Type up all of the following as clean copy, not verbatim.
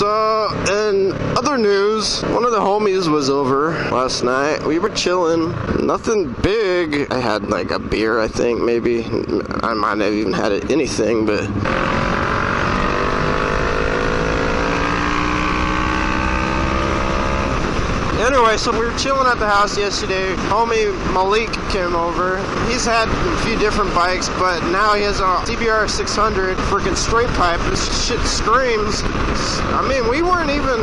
So, in other news, one of the homies was over last night. We were chilling. Nothing big. I had like a beer, I think, maybe. I might have even had anything, but... Anyway, so we were chilling at the house yesterday. Homie Malik came over. He's had a few different bikes, but now he has a CBR 600 freaking straight pipe. This shit screams. I mean, we weren't even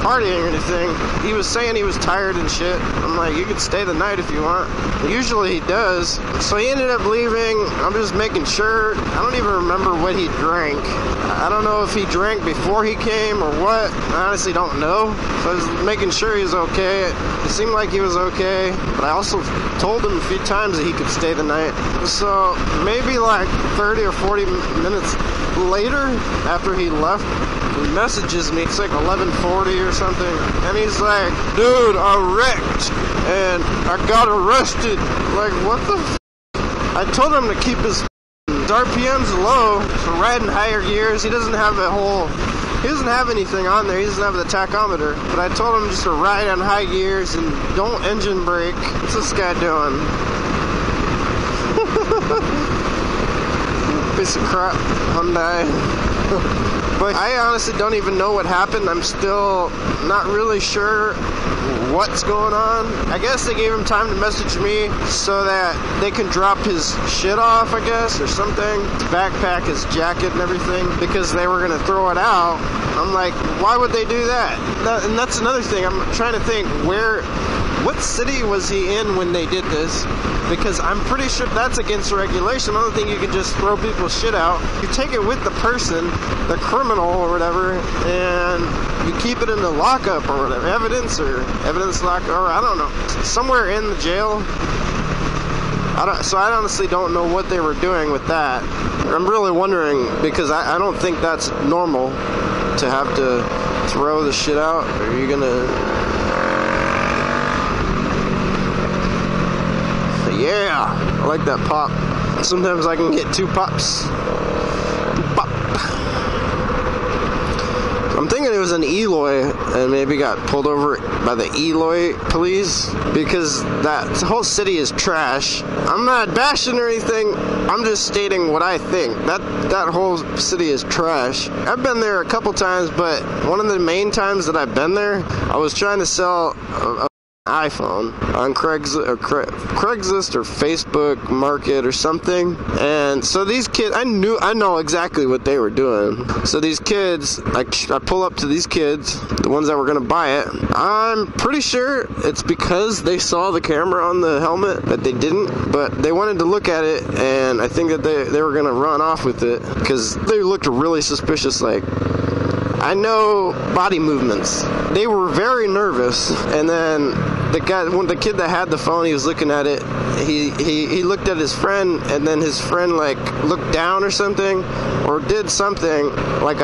partying or anything. He was saying he was tired and shit. I'm like, you could stay the night if you want. Usually he does. So he ended up leaving. I'm just making sure. I don't even remember what he drank. I don't know if he drank before he came or what. I honestly don't know. So I was making sure he was okay. It seemed like he was okay. But I also told him a few times that he could stay the night. So maybe like 30 or 40 minutes later, after he left, he messages me. It's like 11:40 or something. And he's like, dude, I wrecked. And I got arrested. Like, what the f***? I told him to keep his RPMs low for riding higher gears. He doesn't have anything on there. He doesn't have the tachometer. But I told him just to ride on high gears and don't engine brake. What's this guy doing? Piece of crap. Hyundai. But I honestly don't even know what happened. I'm still not really sure what's going on. I guess they gave him time to message me so that they can drop his shit off, I guess, or something. His backpack, his jacket and everything, because they were going to throw it out. I'm like, why would they do that? And that's another thing. I'm trying to think, what city was he in when they did this? Because I'm pretty sure that's against regulation. I don't think you can just throw people's shit out. You take it with the person, the criminal or whatever, and you keep it in the lockup or whatever, evidence lock, or I don't know, somewhere in the jail. So I honestly don't know what they were doing with that. I'm really wondering, because I don't think that's normal to have to throw the shit out. Are you gonna... Yeah, I like that pop. Sometimes I can get two pops. Pop. I'm thinking it was an Eloy and maybe got pulled over by the Eloy police, because that whole city is trash. I'm not bashing or anything. I'm just stating what I think. That whole city is trash. I've been there a couple times, but one of the main times that I've been there, I was trying to sell a iPhone on Craigslist or Facebook Market or something. And so these kids, I know exactly what they were doing. So these kids, I pull up to these kids, the ones that were gonna buy it. I'm pretty sure it's because they saw the camera on the helmet that they didn't, but they wanted to look at it, and I think that they were gonna run off with it because they looked really suspicious. Like, I know body movements. They were very nervous, and then the kid that had the phone, he was looking at it. He looked at his friend, and then his friend like looked down or something, or did something like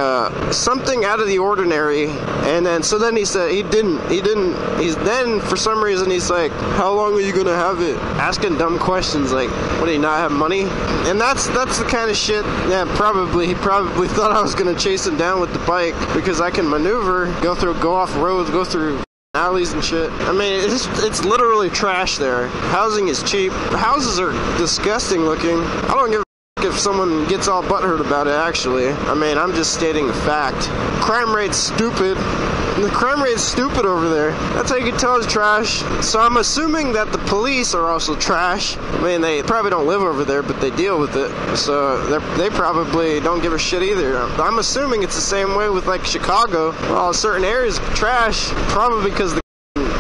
something out of the ordinary. And then so then he said he didn't. He's then for some reason he's like, how long are you gonna have it? Asking dumb questions like, what, do you not have money? And that's the kind of shit. Yeah, he probably thought I was gonna chase him down with the bike because I can maneuver, go off roads, go through alleys and shit. I mean, it's literally trash there. Housing is cheap. Houses are disgusting looking. I don't give a if someone gets all butthurt about it, actually. I mean, I'm just stating a fact. Crime rate's stupid. The crime rate's stupid over there. That's how you can tell it's trash. So I'm assuming that the police are also trash. I mean, they probably don't live over there, but they deal with it. So they probably don't give a shit either. I'm assuming it's the same way with, like, Chicago. Well, certain areas are trash, probably because the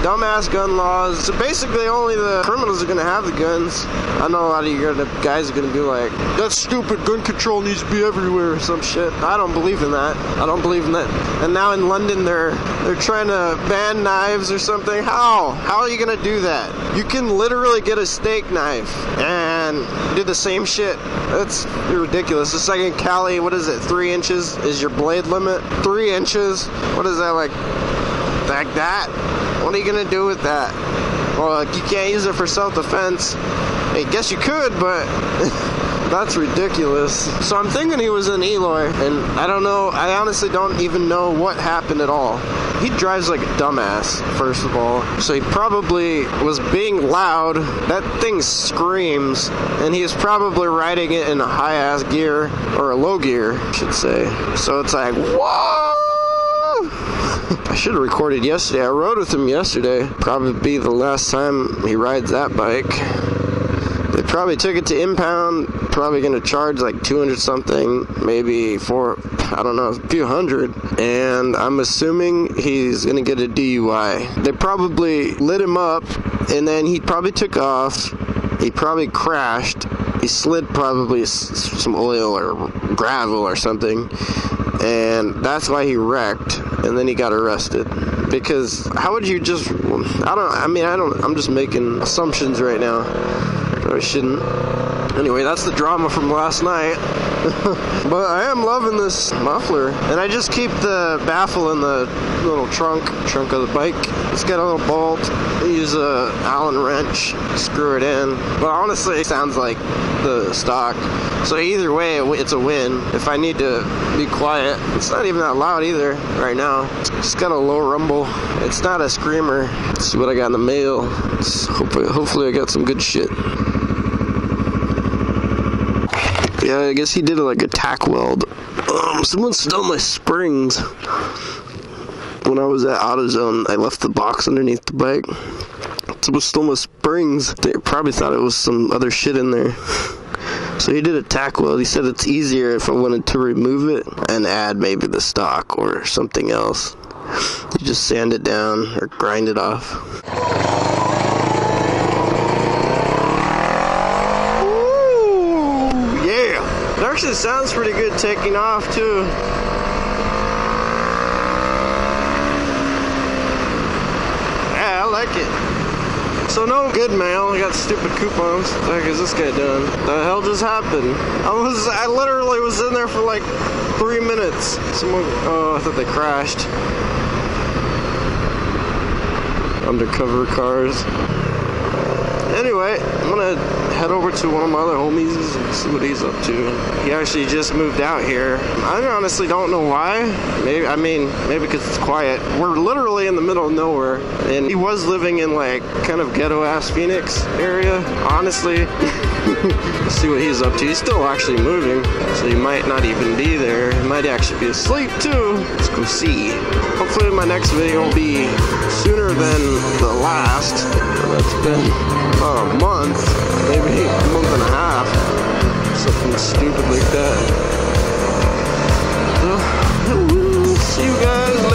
dumbass gun laws. So basically only the criminals are going to have the guns. I know a lot of you guys are going to be like, that's stupid, gun control needs to be everywhere or some shit. I don't believe in that. I don't believe in that. And now in London they're trying to ban knives or something. How are you going to do that? You can literally get a steak knife and do the same shit. That's ridiculous. It's like in Cali, what is it, 3 inches is your blade limit? 3 inches? What is that, like that? What are you gonna do with that? Well, like, you can't use it for self-defense. I guess you could, but That's ridiculous. So I'm thinking he was in Eloy, and I don't know, I honestly don't even know what happened at all. He drives like a dumbass, first of all. So he probably was being loud. That thing screams, and he was probably riding it in a high-ass gear, or a low gear, I should say. So it's like, whoa! I should have recorded yesterday. I rode with him yesterday. Probably be the last time he rides that bike. They probably took it to impound. Probably going to charge like 200 something, maybe I don't know, a few hundred. And I'm assuming he's going to get a DUI. They probably lit him up, and then he probably took off. He probably crashed. He slid probably some oil or gravel or something. And that's why he wrecked, and then he got arrested. Because how would you just, I'm just making assumptions right now. I shouldn't. Anyway, that's the drama from last night. But I am loving this muffler. And I just keep the baffle in the little trunk of the bike. It's got a little bolt. I use a Allen wrench, screw it in. But honestly, it sounds like the stock. So either way, it's a win. If I need to be quiet, it's not even that loud either right now. It's just got a low rumble. It's not a screamer. Let's see what I got in the mail. Hopefully I got some good shit. Yeah, I guess he did like a tack weld. Someone stole my springs. When I was at AutoZone, I left the box underneath the bike. Someone stole my springs. They probably thought it was some other shit in there. So he did a tack weld. He said it's easier if I wanted to remove it and add maybe the stock or something else. You just sand it down or grind it off. It actually sounds pretty good taking off too. Yeah, I like it. So no good mail, I got stupid coupons. What the heck is this guy doing? The hell just happened? I literally was in there for like 3 minutes. I thought they crashed. Undercover cars. Anyway, I'm gonna head over to one of my other homies and see what he's up to. He actually just moved out here. I honestly don't know why. Maybe because it's quiet. We're literally in the middle of nowhere, and he was living in like kind of ghetto-ass Phoenix area. Honestly, let's see what he's up to. He's still actually moving, so he might not even be there. He might actually be asleep too. Let's go see. Hopefully my next video will be sooner than the last. That's been about a month, maybe a month and a half, something stupid like that. So, see you guys